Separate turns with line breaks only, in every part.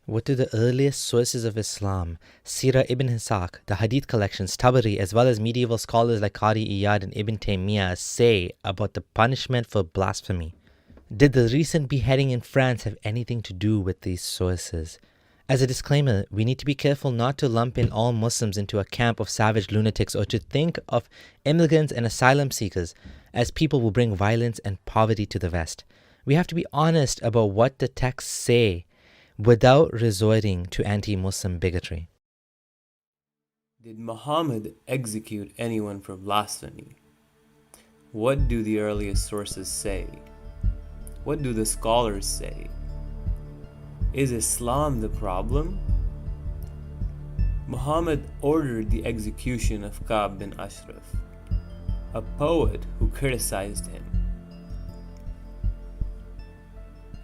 What do the earliest sources of Islam, Sirah ibn Ishaq, the Hadith collections, Tabari, as well as medieval scholars like Qadi Iyad and Ibn Taymiyyah say about the punishment for blasphemy? Did the recent beheading in France have anything to do with these sources? As a disclaimer, we need to be careful not to lump in all Muslims into a camp of savage lunatics or to think of immigrants and asylum seekers as people who bring violence and poverty to the West. We have to be honest about what the texts say without resorting to anti-Muslim bigotry.
Did Muhammad execute anyone for blasphemy? What do the earliest sources say? What do the scholars say? Is Islam the problem? Muhammad ordered the execution of Ka'b bin Ashraf, a poet who criticized him.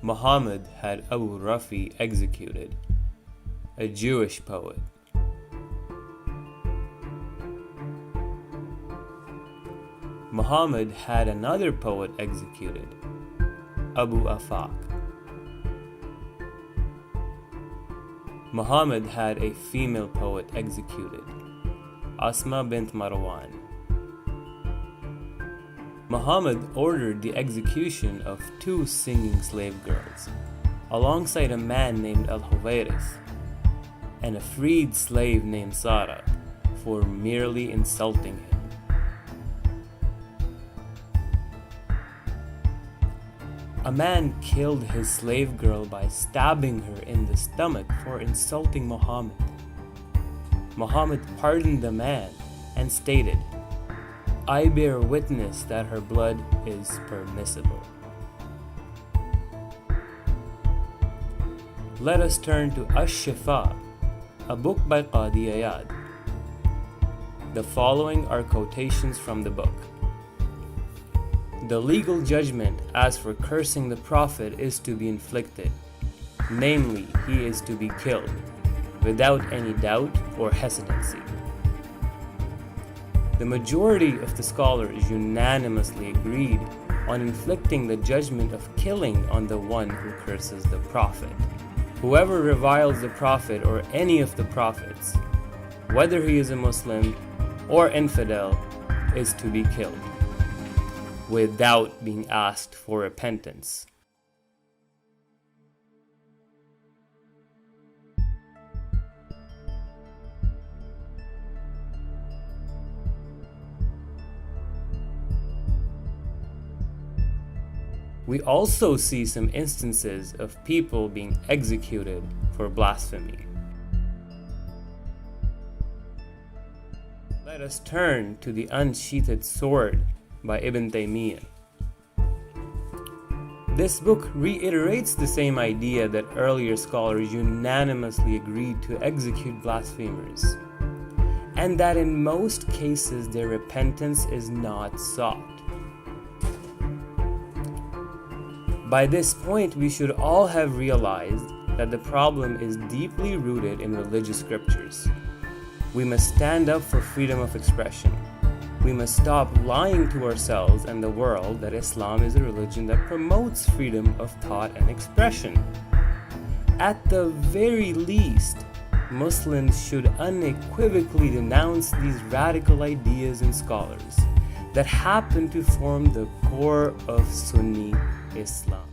Muhammad had Abu Rafi executed, a Jewish poet. Muhammad had another poet executed, Abu Afaq. Muhammad had a female poet executed, Asma bint Marwan. Muhammad ordered the execution of 2 singing slave girls, alongside a man named Al-Huwayrith and a freed slave named Sarah, for merely insulting him. A man killed his slave girl by stabbing her in the stomach for insulting Muhammad. Muhammad pardoned the man and stated, "I bear witness that her blood is permissible." Let us turn to Ash-Shifa, a book by Qadi Iyad. The following are quotations from the book. The legal judgment as for cursing the Prophet is to be inflicted, namely, he is to be killed, without any doubt or hesitancy. The majority of the scholars unanimously agreed on inflicting the judgment of killing on the one who curses the Prophet. Whoever reviles the Prophet or any of the Prophets, whether he is a Muslim or infidel, is to be killed, without being asked for repentance. We also see some instances of people being executed for blasphemy. Let us turn to the unsheathed sword by Ibn Taymiyyah. This book reiterates the same idea that earlier scholars unanimously agreed to execute blasphemers, and that in most cases their repentance is not sought. By this point, we should all have realized that the problem is deeply rooted in religious scriptures. We must stand up for freedom of expression. We must stop lying to ourselves and the world that Islam is a religion that promotes freedom of thought and expression. At the very least, Muslims should unequivocally denounce these radical ideas and scholars that happen to form the core of Sunni Islam.